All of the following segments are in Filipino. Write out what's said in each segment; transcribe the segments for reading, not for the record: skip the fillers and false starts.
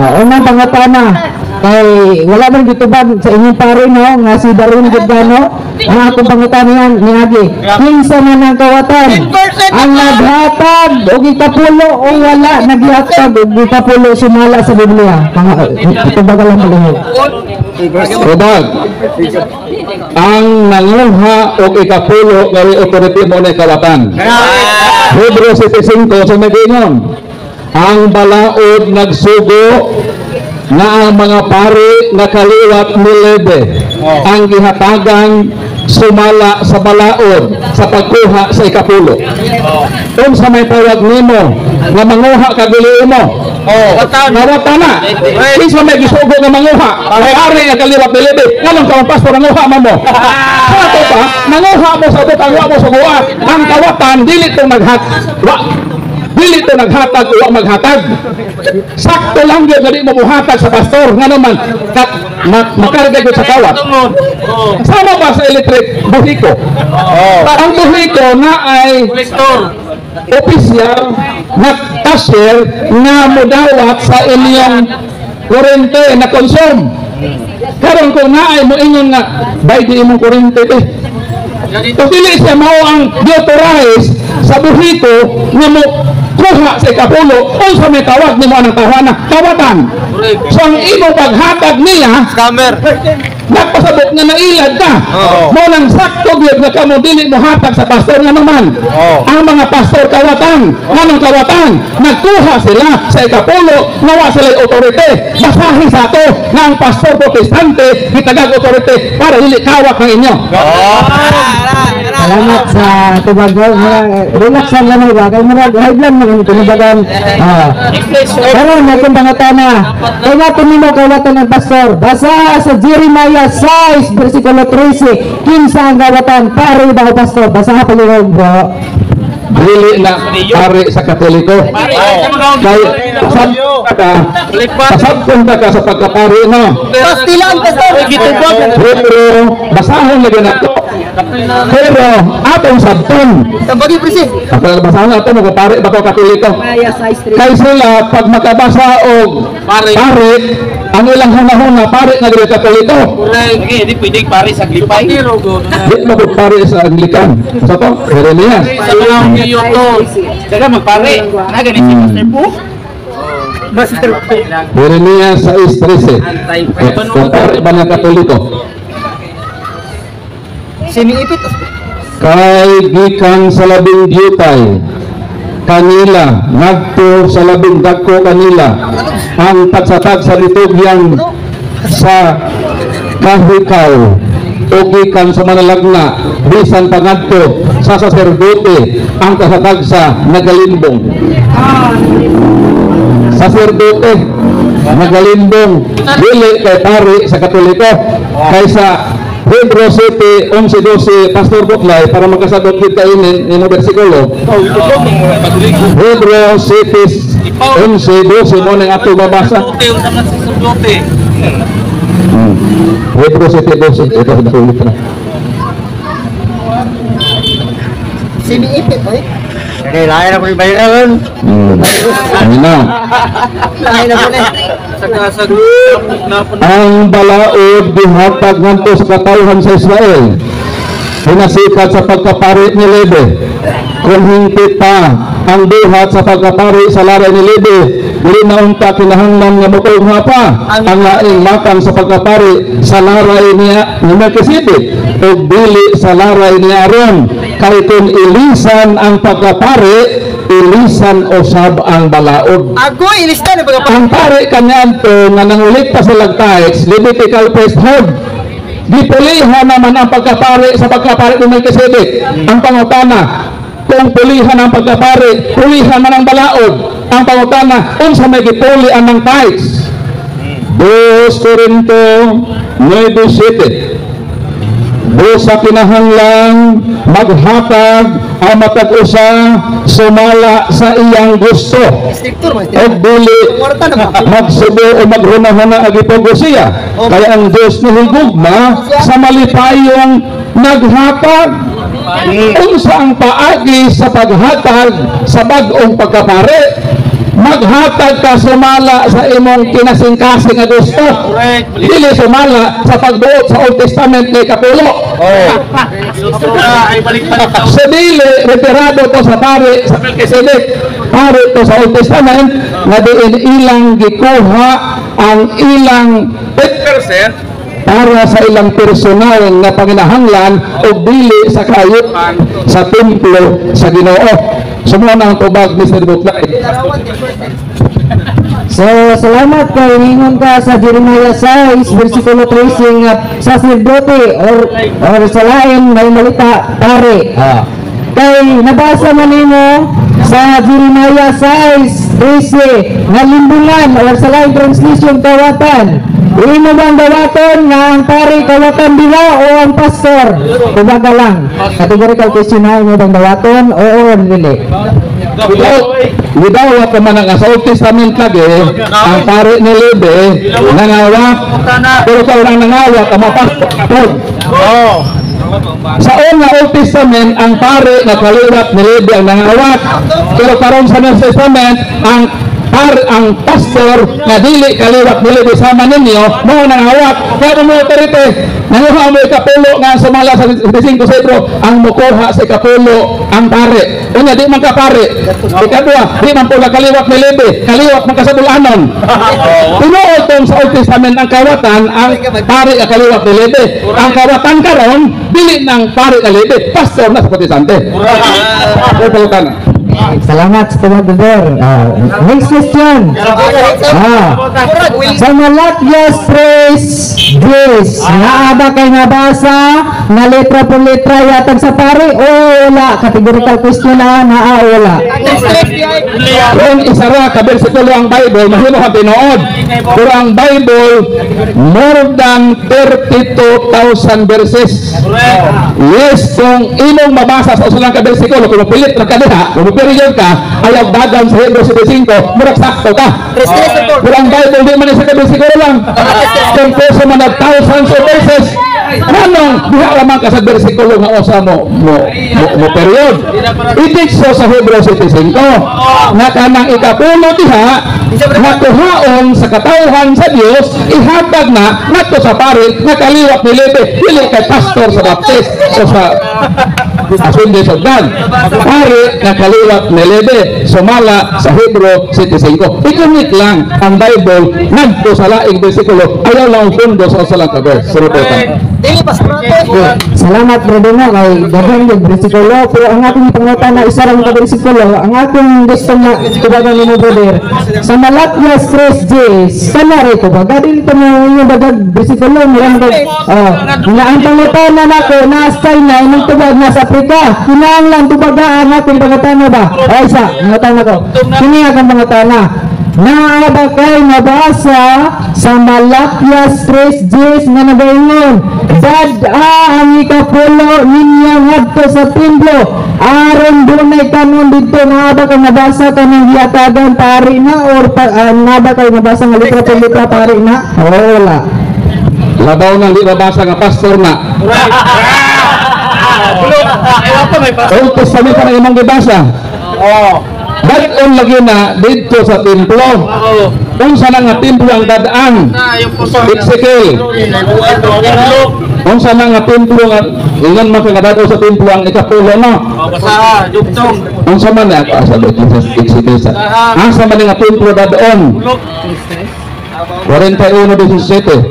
Unang pangatana kay wala man dito ba sa inyong pare no nga si Darwin Gudano ang akong pangutana yan niagi kinsa man ang kawatan ang naghatag og ikapulo o wala naghatag og ikapulo sumala sa Biblia ito bagal lang malihog Robag, ang nanguha og ikapulo kay authority mo na kawatan. Hebrew 7:5 sa Medingon, ang balaod nagsugo na ang mga pari na kaliwat ni Lebe ang gihatagan sumala sa balaod sa pagkuha sa ikapulo. Kung sa may tawag nimo nga manguha kaguli mo nawatana isa may gisugo nga manguha ay ari nga kaliwat ni Lebe nganong ka pastor manguha mo sa ato pa manguha mo sa butang mo sa buhat ang kawatan dili to naghatag o maghatag sakto lang yun na di mo buhatag sa pastor nga naman makarga ko sa kawat sama ba sa electric buhiko ang buhiko na ay opisyal na cashier na mudawat sa inyong kurente na konsom karon kung na ay mo inyon nga bay di imong kurente kung dili siya mao ang authorize sa buhiko nga mo kuha sa ikapulo kung sa may tawag ni mo ang tawanan kawatan so ang imo paghatag niya scammer nagpasabot nga nailad ka mo nang sakto gyud nga kamo dili mo hatag sa pastor nga naman ang mga pastor kawatan nganong kawatan nagkuha sila sa ikapulo nawa sila authority basahin sa ato nga ang pastor protestante gitagag authority para dili kawat ng inyo. Salamat sa tubagal relax lang ba kay murag high blood man ito tubagan pero natin pangatana kaya natin nimo kawatan ng pastor basa sa Jeremiah 6 versikulo 13 kinsa ang kawatan pare daw pastor basa pa liwag bro dili na pare sa Katoliko kay pasabkon ka sa pagkapari no pastilan pastor gitubag pero basahon lagi nato pero atong sabton tambagi presi basahon nato magpare ba ko Katoliko kay sila pag makabasa og pare ang ilang hunahuna pare nga dili Katoliko di pwedeng pare sa glipay di mo pare sa Anglican sa to Jeremias kaya magpare na ganit si Master Po Jeremias 6:13 pare ba ng Katoliko siniipit kay gikan sa labing diyutay kanila ngadto sa labing dagko kanila ang pagsatag sa litugyan sa kahikaw o gikan sa manalagna bisan pangadto sa saserdote ang kasatag sa nagalimbong saserdote nagalimbong dili kay pare sa Katoliko kaysa Hebrew 7:11-12 Pastor Buklay para makasagot kita ini bersikulo Hebrew 7:11-12 mo nang ato babasa Hebrew 7:12 ito sulit na siniipit okay, lain na po yung bayaran ano na lain na po ang balaod gihatag ngadto sa katawhan sa Israel hinasikat sa pagkapari ni Lebe kung hingpit pa ang buhat sa pagkapari sa laray ni Lebe dili na unta kinahanglan nga motugha pa ang laing matang sa pagkapari sa laray niya ni Melkisedek ug dili sa laray ni Aaron kay kung ilisan ang pagkapari ilisan usab ang balaod ako ilista na ang pare kanyanto nga nangulit pa sa lagtaix Levitical priesthood dipulihan naman ang pagkapare sa pagkapare ni Melkisedek ang pangutana kung pulihan ang pagkapare pulihan man ang balaod ang pangutana kung sa may gipulian ng tithes 2 Corinto 9:7 sa kinahanglang maghatag ang matag-usa sumala sa iyang gusto o dili magsubo o maghunahuna agipog siya kaya ang Diyos ni higugma sa malipayong naghatag unsa ang paagi sa paghatag sa bag-ong pagkapare maghatag ka sumala sa imong kinasing-kasing nga gusto. Correct. Dili sumala sa pagbuot sa Old Testament ni Kapulo. Ay balik-balik daw. Sa dili, retirado to sa pari sa Melchizedek. Pari to sa Old Testament na diin ilang gikuha ang ilang 10% para sa ilang personal nga panginahanglan o dili sa kayuhan sa templo sa Ginoo. Sumuna ang tubag Mr. Buklay. So, salamat kay ingon ka sa Jeremiah 6, versikulo 13 nga sacerdote or sa lain may malita pare. Kay nabasa man nimo sa Jeremiah 6:13 nga limbulan or sa lain translation kawatan. Imo bang dawaton nga ang pare kawatan dila o ang pastor? Kumbaga lang. Categorical question na imo bang dawaton o dili? Gidawat naman ang sa Old Testament lagi, ang pare ni Lebe, nangawak, pero sa unang nangawak, ang mapastor. Sa unang Old Testament, ang pare na kaliwat ni Lebe ang nangawak, pero karon sa New Testament, ang pastor na dili kaliwat ni Lebe sama ninyo, mo nangawak, kaya mo autorite, nanguha mo ikapulo nga sumala sa 25 Pedro, ang mukuha sa ikapulo ang pare. Unya di man ka pare. Ikadua, di man po kaliwat ni Lebe, kaliwat man ka sa bulanon. Tinuod tong sa Old Testament ang kawatan, ang pare ang kaliwat ni Lebe. Ang kawatan karon dili nang pare ni Lebe, pastor na sa protestante. Salamat sa tumagador. Next question. Sa Malatyas 3:10, naaba kay nabasa na letra por letra yatag sa pare o wala? Categorical question na naa o wala? Kung isara ka bersikulo ang Bible, mahimo ka tinuod. Pero ang Bible, more than 32,000 verses. Yes, kung imong mabasa sa usulang ka bersikulo, kung mapilit na ka diha, kung period ka, ayaw dagan sa Hebrew 7:5, murag sakto ka. Pero ang Bible, di man isa ka bersikulo lang. Composed man of thousands of verses. Anong diha lamang ka sa bersikulo nga usa mo period. Itikso sa Hebrew 7:5 na kanang ikapulo diha nga tuhaon sa katawhan sa Dios ihatag na ngadto sa pare nga kaliwat ni Lebe, dili kay pastor sa Baptist o sa Assemblies of God. Pare nga kaliwat ni Lebe sumala sa Hebrew 7:5. Ikunit lang ang Bible ngadto sa laing bersikulo, ayaw lang fundo sa usalang ka verse. Surutan. Salamat brother na kay daghang yung bersikulo, pero ang ating pangutan na isa lang ka bersikulo, ang ating gusto na tubagan ni brother sa Malatyas 3:10 sana rin ko ba dili ito mo yung daghang bersikulo nilang na ang pangutan na nako na China imong tubag na sa Africa kinahanglan tubagaan ating pangutan na ba o isa pangutan na ko kini ang pangutan na naaba kay nabasa sa Malatyas 3:10 nga nagaingon ang ikapulo ninyo ngadto sa templo aron dunay kanon dito. Naaba kay nabasa kanang giatagan pari na or naaba kay nabasa nga letra por letra pari na o wala? Labaw nang di mabasa nga pastor na. Old Testament pa na imong gibasa. Dad-on lagi na dito sa templo. Kung saan nga templo ang dadaan? Ezekiel. Kung saan nga templo nga ilan man ka dadaan sa templo ang ikapulo no? Kung saan man na sa Ezekiel sa. Ang saan man nga templo dadaan? 41:17.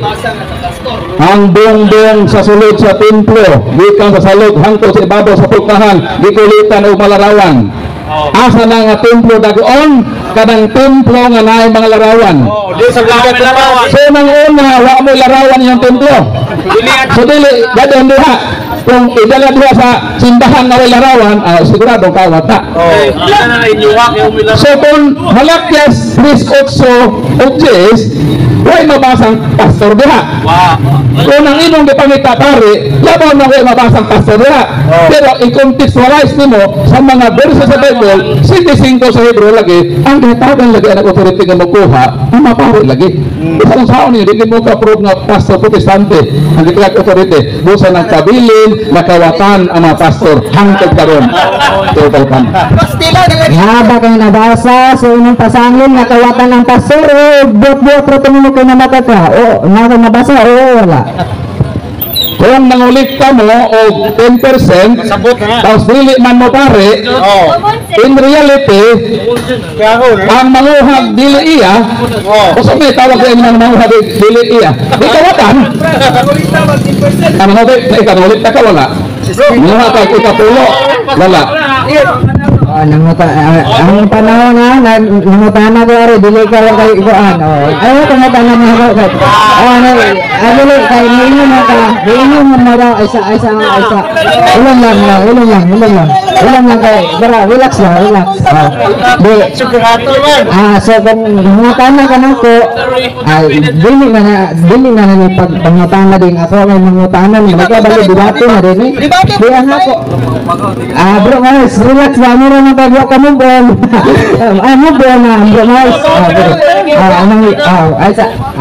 Ang buong sa sulod sa templo, gikan sa salog hangtod sa ibabaw sa pulkahan, gikulitan og malarawan. Asa na nga templo dagoon, kadang templo nga naay mga larawan. So nang una, wa mo larawan yung templo. So dili, dadon diha. Kung idala diha sa simbahan na wala larawan, siguradong kawat na. So kung Malatyas 3:8 way mabasang pastor diha. Kung ang imong gipangita pare, labaw na way mabasang pastor diha. Pero i-contextualize nimo sa mga verses sa Bible, 75 sa Hebrew lagi, ang gitagan lagi ang authority nga makuha, ang mapare lagi. Isang saon ni dili mo ka prove nga pastor protestante, ang gitag authority, busa ng kabilin, nakawatan ang mga pastor hangtod karon. Total kan. Haba kayo nabasa sa unang pasangin, nakawatan ng pastor, buot-buot, roto mo kayo na mata ka. O, nabasa, o, wala. Kung nangulit ka mo o 10%, Sabot na nga. tapos dili man mo pare, Oh. in reality, ang manguhag dili iya, o sa may tawag kayo ng manguhag dili iya, di kawatan. Ang manguhag, ikanulit ka wala. Manguhag ka, ikapulo, wala. Ang panahon na, nangutan na ko rin, dili ka lang kayo ikuan. Ayaw, pangutan na mga ko. Dili, kayo ninyo na ka, ninyo mo na daw, isa. Ulang lang kayo. Bara, relax lang, relax. Di, so kung nangutan na ka na ko, dili na ni pangutan na din ako, may nangutan na, magkabali, debate na din eh. Di ang ako. Bro guys, relax ba? Meron ng kagwa ka mo bro. Ano bro na, bro guys.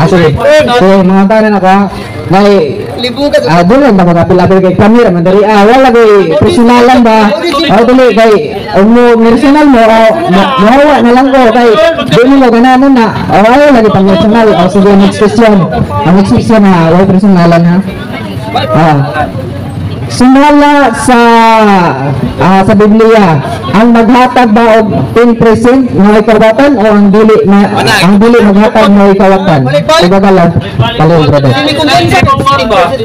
Sige. So, mga tanan ako, doon lang na magapil-apil kay camera, mandari, wala kay personalan ba? Dali, kay, personal mo, mahawa na lang ko, kay, doon mo gananon na, ayaw lagi pang personal. Sige, next question. Ang next question ha, wala personalan ha. Sumala sa Biblia, ang maghatag ba og 10% ng ikawatan o ang dili maghatag ng ikawatan? Ibagalan, palo brother.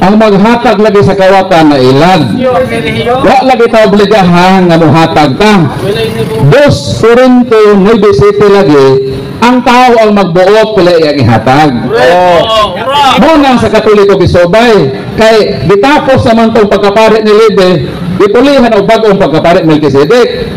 Ang maghatag lagi sa kawatan na ilan. Wa lagi ta obligahan nga mohatag ta. 2 Korinto 9:7 lagi, ang tao ang magbuot pala iyang ihatag. Muna sa Katoliko gisobay, kay gitapos naman itong pagkapari ni Lebe, ipulihan o bagong pagkapari ni Melchizedek.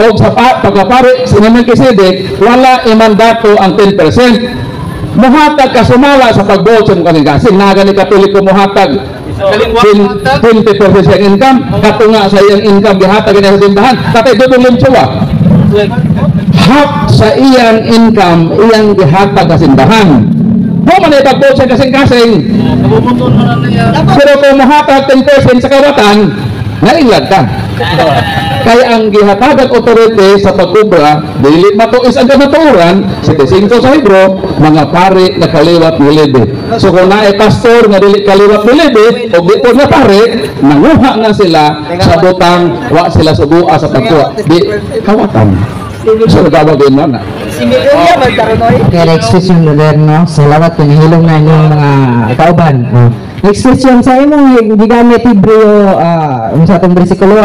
O sa pagkapari ni Melchizedek, wala imandato ang 10%. Muhatag ka sumala sa pagbuot sa mga kasing naga ni Katoliko muhatag 20% sa income, katunga sa iyang income gihatag na sa tindahan, tatay dudong limtsuwa. Half sa iyang income, iyang gihatag sa simbahan. Mo man ay pagbuot sa kasing-kasing. Pero kung mahatag 10% sa kawatan, nailag ka. Kaya ang gihatag authority sa pagkubra, dili matuis ang kamaturan, 75 sa Hebro, mga pari na kaliwat ni Lebe. So kung naay pastor nga dili kaliwat ni Lebe, o di po na pari, nanguha na sila sa butang, wa sila subuha sa pagkuha. Di kawatan. So nagawag din na. Okay, next question brother, no? Salamat, pinahilong na inyong mga kauban. Next question sa imong gigamit Hebreo, sa itong bersikulo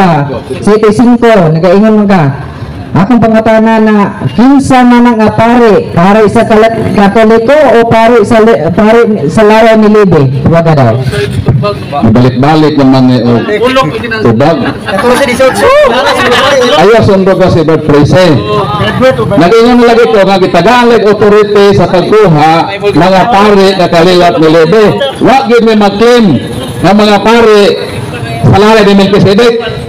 7:5, nagaingon mo ka. Akong pangutana na kinsa man ang pare sa Katoliko o pare sa lawa ni Lebe? Waga daw. Balik-balik naman ni tubag. Ayaw sundo ka si Bert Prese. Nag-ingon lagi ko nga gitagalig authority sa pagkuha mga pare na kaliwat ni Lebe. Wag gyud may maklaim nga mga pare sa lawa ni Melchizedek.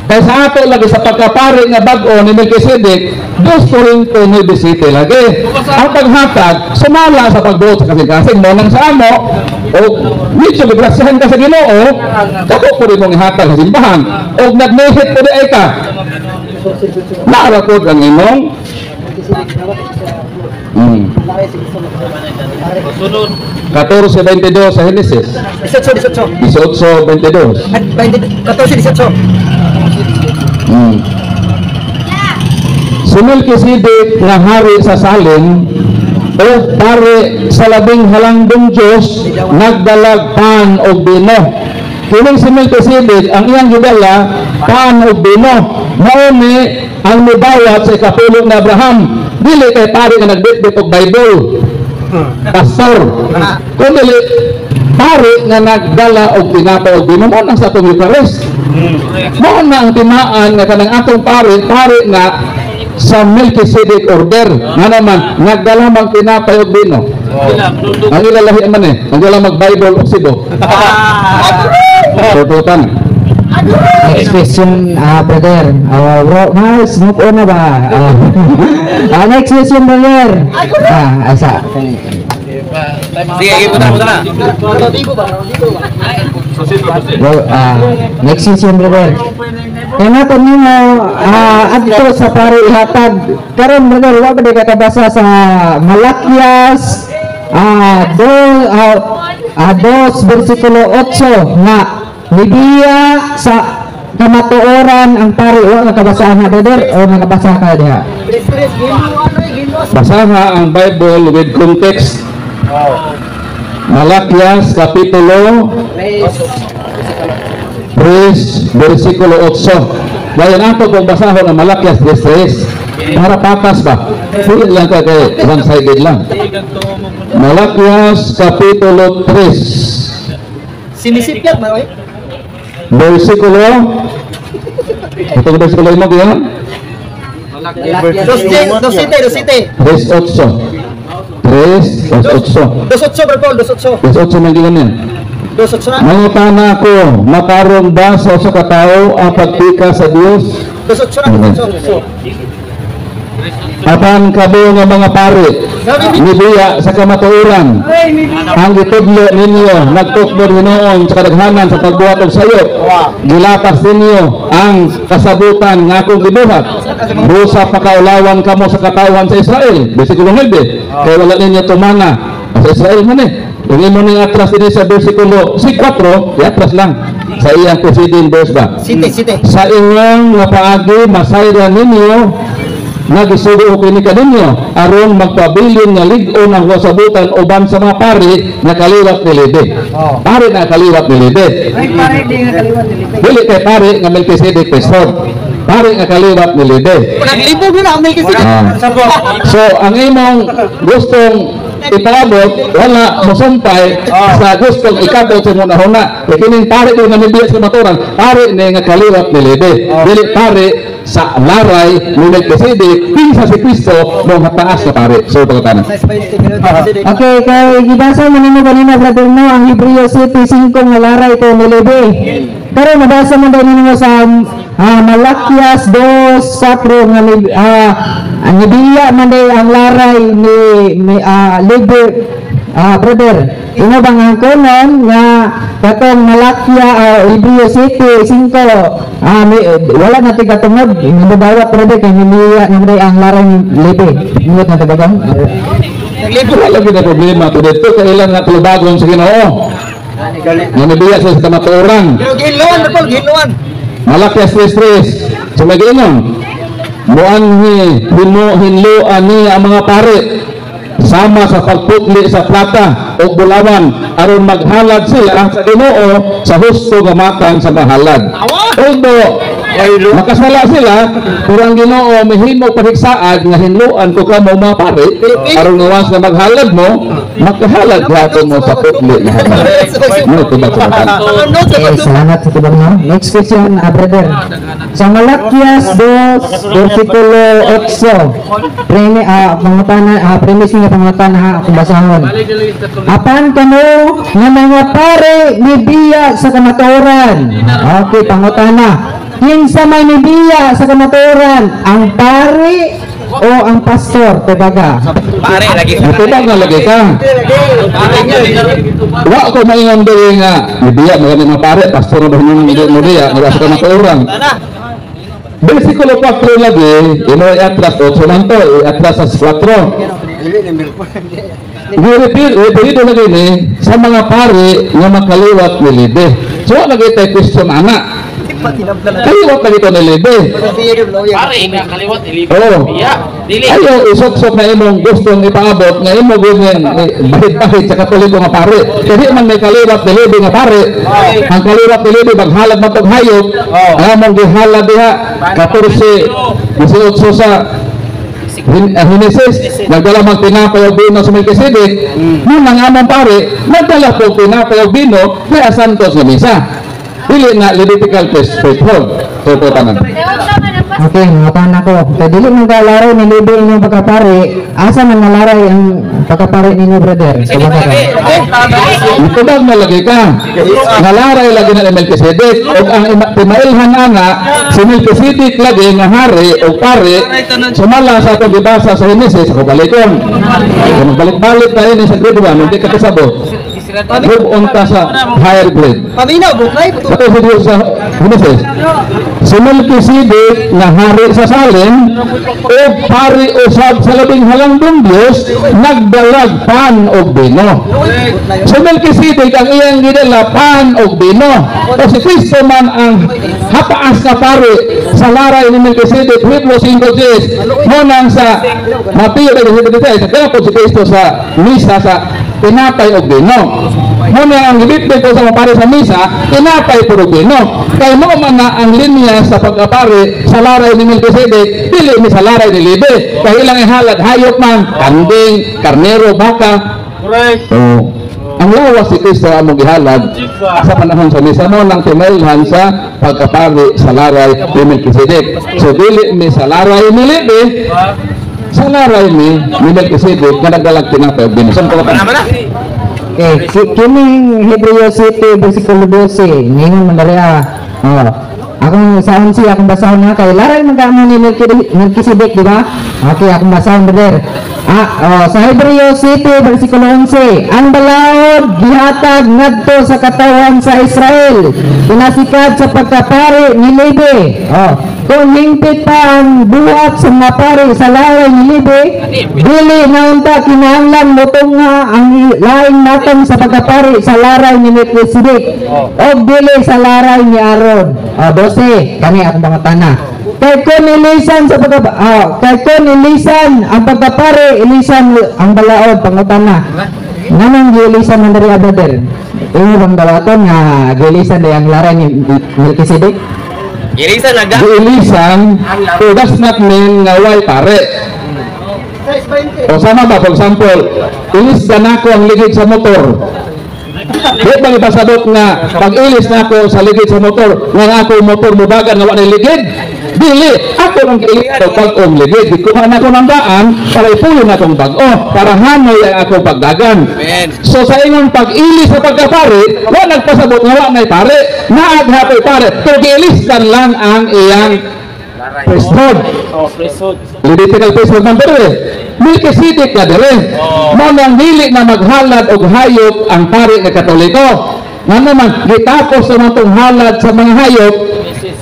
Kaya sa ato lagi sa pagkapari nga bag-o ni Melchizedek, 2 Korinto 9:7 lagi. Ang paghatag, sumala sa pagbuot sa kasing-kasing mo nang sa amo, o medyo librasyahan ka sa Ginoo, dako po rin mong ihatag sa simbahan, o nag-mehit po di ay ka. Naarakod ang imong 14:22 sa Genesis. 18:22. 14-18. Si Melchizedek nga hari sa Salem o pare sa labing halangdong Diyos nagdalag pan o bino. Kining si Melchizedek ang iyang gidala pan o bino. Mauni ang mibawat sa ikapulong na Abraham. Dili kay pare nga nagbitbit og Bible. Pastor. Kung dili pare nga nagdala og tinapay og bino mo nang sa atong Eucharist. Mo na ang timaan nga kanang atong pare nga sa Melchizedek order nga naman nagdala mag tinapay og bino. Ang ilalahi man ang dala mag Bible og sibo. Tututan. Next question, brother. Bro, Mars, move on na ba? Next question, brother. Asa. Sige, puta na. Well, next season, brother. Kaya natin yung adto sa pare ihatag. Karon, brother, wala ba di katabasa sa Malakias 2 versikulo 8 na nibiya sa kamatuoran ang pare. Wala nakabasaan na, brother, o nakabasa ka diha? Basa nga ang Bible with context. Malakias Kapitulo 3 versikulo 8. Dayon ato kung basahon ang Malakias 3 para patas ba? Hindi lang ka kay one-sided lang. Malakias Kapitulo 3 Sinisipyat na, oy. versikulo itong versikulo mo diyan? 2:7. 3:8 2:8, bro, 2:8. 18 man ginan yan. 2:8 na. Mga tana ko, makarong ba sa katao ang pagpika sa Dios? 2:8 na, 2:8. Apan kabo nga mga pare, nibiya sa kamatuoran, ang gitudlo ninyo, nagtukbor hinoon sa kadaghanan sa pagbuhat og sayop, gilapas ninyo ang kasabutan nga akong gibuhat, busa pakaulawan kamo sa katawan sa Israel. Versikulo 9, kaya wala ninyo tumana sa Israel man Yung imo ning atras din sa versikulo 4, atras lang sa iyang preceding verse ba? Site. Sa inyong nga paagi masayran ninyo nagisugo kini kaninyo aron magpabilin nga lig-on ang wasabutan uban sa mga pari nga kaliwat ni Lede. Pari na kaliwat ni Lede. Dili kay pari nga Melchizedek Pastor. Pari nga kaliwat ni Lede. Naglibog na ang Melchizedek. So ang imong gustong ipaabot wala mosumpay sa gustong ikabot sa muna-huna. Kining pari ko nga nibiya sa maturan, pari ni nga kaliwat ni Lede. Dili pari sa laray ni Melchizedek pinsa si Kristo mong hataas na pare. So pagkatanan. Okay, kay gibasa mo nimo kanina, brother mo, ang Hebreo 7:5 nga laray ko ni Lebe. Pero nabasa mo daw nimo sa Malakias 2:4 nga nibiya man day ang laray ni Lebe. Brother, ino bang ang konon nga katong Malakya Hebreo 7:5 wala na tigatungod nabawat brother kay nibiya man day ang laray ni Lebe. Ingot na tagagang. Wala gid na problema to dito kailan na tubagon sa Ginoo. Nga nibiya sa kamatuoran. Ginuan. Malakias 3:3. Sumagiinon. Muanhi hinlo ani ang mga pare sama sa pagputli sa plata o bulawan aron maghalad sila sa Ginoo sa husto nga matang sa mahalad. Although makasala sila, pero ang Ginoo mahimo pahigsaad nga hinluan ko ka mo mga pare aron iwas na maghalad mo, makahalad gyapon mo sa putli nga halad. Mo tubag sa mata. Okay, salamat sa tubag mo. Next question, brother. Sa Malakias 2 versikulo 8 premise nga pangutana akong basahon. Apan kamo nga mga pare nibiya sa kamatuoran. Okay, pangutana. Kinsa may nibiya sa kamatuoran, ang pare o ang pastor? Tebaga. Pare lagi. Tubag nga lagi ka. Wa ko maingon diri nga nibiya mga pare, pastor ba nung nibiya nga sa kamatuoran. Versikulo 4 lagi, ino atras 8 man to, atras sa 4. Dito lagi ni sa mga pare nga makaliwat ni Lede. So lagi tayo question ana. Kaliwat lagi to ni Lede. Pare nga kaliwat ili. Oo. Dili. Ayaw isok-sok na imong gustong ipaabot nga imo ganyan bahit-bahit sa katoliko nga pare. Kasi man may kaliwat ni Lede nga pare. Ang kaliwat ni Lede maghalad man tong hayop. Among gihalad diha 14 sa Hinesis, nagdala mag tinapay o bino sa Melchizedek. Nung nangamang pare, nagdala po tinapay o bino kaya santos na misa. Dili na Levitical priesthood. So po tanan. Okay, matan ako. Kaya dili mong kalaray ni Lebe inyong pagkapare, asa man nalaray ang pagkapare ninyo, brother? Tebaga ka. Itubag na lagi ka. Nalaray lagi na ni Melchizedek. O ang timailhan ana, si Melchizedek lagi nga hari o pare, sumala sa itong dibasa sa Hinesis, ako balikon. Kung balik-balik na yun sa grade 1, hindi ka kasabot. move on ka sa higher grade. Paminaw, buklay. Ito video sa Genesis. Si Melchizedek nga hari sa Salem o pari usab sa labing halangdong Dios nagdalag pan og bino. Si Melchizedek ang iyang gidala pan og bino. O si Kristo man ang hapaas na pari sa laray ni Melchizedek. Hebrews 5:10 mo nang sa Mateo 17:16 kaya po si Kristo sa misa sa tinapay og bino. Muna ang gibitbit ko sa mapari sa misa, tinapay puro bino. Kaya mo man na ang linya sa pagkapari sa laray ni Melchizedek, dili ni sa laray ni Levi. Kaya ilang ihalad, hayop man, kambing, karnero, baka. Correct. Ang lawas si Kristo ang gihalad sa panahon sa misa mo nang timailhan sa pagkapari sa laray ni Melchizedek. So dili mi sa laray ni Levi, sa laray ni Melchizedek nga nagdalag tinapay og bino. Saan ko Kining Hebreo 7 versikulo 12 ngayon mandariya akong saan siya akong basahon na kay laray magamo ni Melchizedek, di ba? Okay, akong basahon brother. Sa Hebreo 7 versikulo 11 ang balaod gihatag ngadto sa katawan sa Israel pinasikat sa pagkapari ni Levi. Kung hingpit pa ang buhat sa mga pari sa laray ni Levi, dili na unta kinahanglan mutong nga ang laing natong sa pagkapari sa laray ni Melchizedek o dili sa laray ni Aaron. 12 kani akong mga tana. Kay kun ilisan sa ang pagkapari, ilisan ang balaod pangutana. Nganong giilisan man diri brother? Bang dawaton nga giilisan ang laray ni Melchizedek? Irisan naga. Giilisan, so does not mean nga way pare. O sama ba, for example, ilis na ako ang ligid sa motor. Di bang ipasabot nga pag-ilis na ako sa ligid sa motor nga ako motor mubagan nga wala ligid? Dili, ako ang giilis sa bag-ong ligid. Ikuha na ako ng daan para ipulong akong bag-o para hanoy ang akong pagdagan. So sa inyong pag-ilis sa pagkapari, wala nagpasabot nga wala may pare, naaghapoy pare, pero giiliskan lang ang iyang priesthood. Levitical priesthood man dere. Melchizedek na dere. Mo nang dili na maghalad og hayop ang pari ng Katoliko. Nga naman, gitapos naman itong halad sa mga hayop,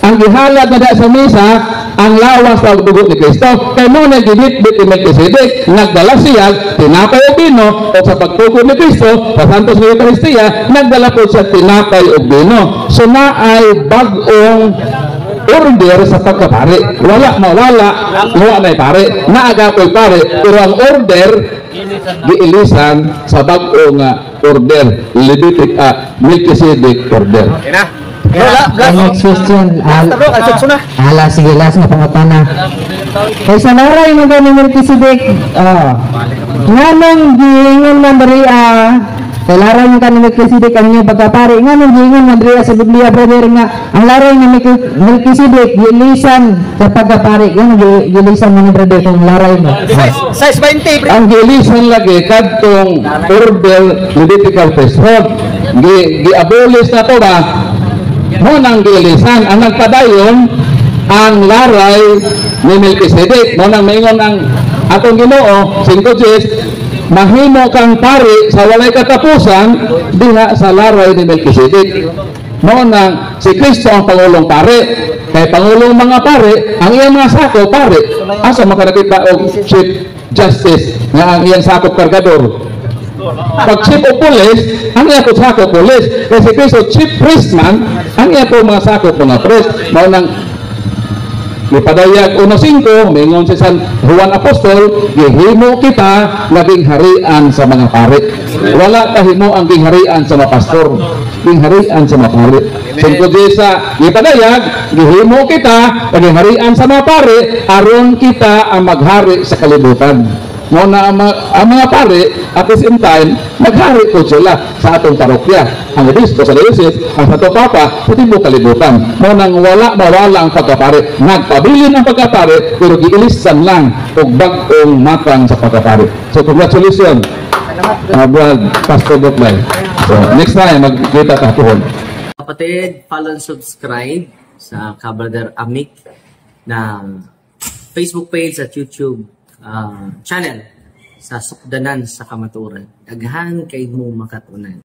ang gihalad na sa misa, ang lawas sa dugo ni Kristo. Kaya muna ginitbit ni Melchizedek, nagdala siya, tinapay o bino, o sa pagtugon ni Kristo, sa Santos ni Eucharistia, nagdala po siya tinapay o bino. So na ay bagong order sa pagkapari. Wala mawala, wala may pare. Naagapoy pare, pero ang order giilisan sa bagong order, Melchizedek order. Next question. Sige, last na pangutana. Kay sa laray mo ni Melchizedek, nganong giingon man diri kay laray mo ni Melchizedek ang inyong pagkapari, nganong giingon man diri sa Biblia brother nga ang laray ni Melchizedek gilisan sa pagkapari. Nganong gilisan mo ni brother kung laray mo? Size 20. Ang gilisan lagi kadtong order Levitical priesthood. Gi-abolish na to ba? Mo nang gilisan ang nagpadayon ang laray ni Melchizedek. Mo nang maingon ang atong Ginoo 5:10, mahimo kang pari sa walay katapusan diha sa laray ni Melchizedek. Mo nang si Kristo ang pangulong pare. Kay pangulong mga pare, ang iyang mga sako pare, asa makanakita og chief justice nga ang iyang sakop kargador. Pag chief of police, ang iya po sakop police. Kasi Kristo chief priest man, ang iya po mga sakop mga priest. Mao nang Ipadayag 1:5, mingon si San Juan Apostol, gihimo kita naging harian sa mga pare. Wala kahimo ang gingharian sa mga pastor, gingharian sa mga pare. Singko sa ipadayag, gihimo kita naging harian sa mga pare, aron kita ang maghari sa kalibutan. Mo na ang mga pare at the same time maghari po sila sa atong parokya, ang obispo sa diocese, ang sa papa sa tibuok kalibutan. Mo nang wala mawala ang pagkapare, nagpabilin ang pagkapare pero giilisan lang og bag-ong matang sa pagkapare. So congratulations brother Pastor Botlay. So next time magkita ta tuhon. Kapatid, follow and subscribe sa Ka-Brother Amik na Facebook page at YouTube channel sa Sukdanan sa Kamaturan. Daghan kay mo makatunan.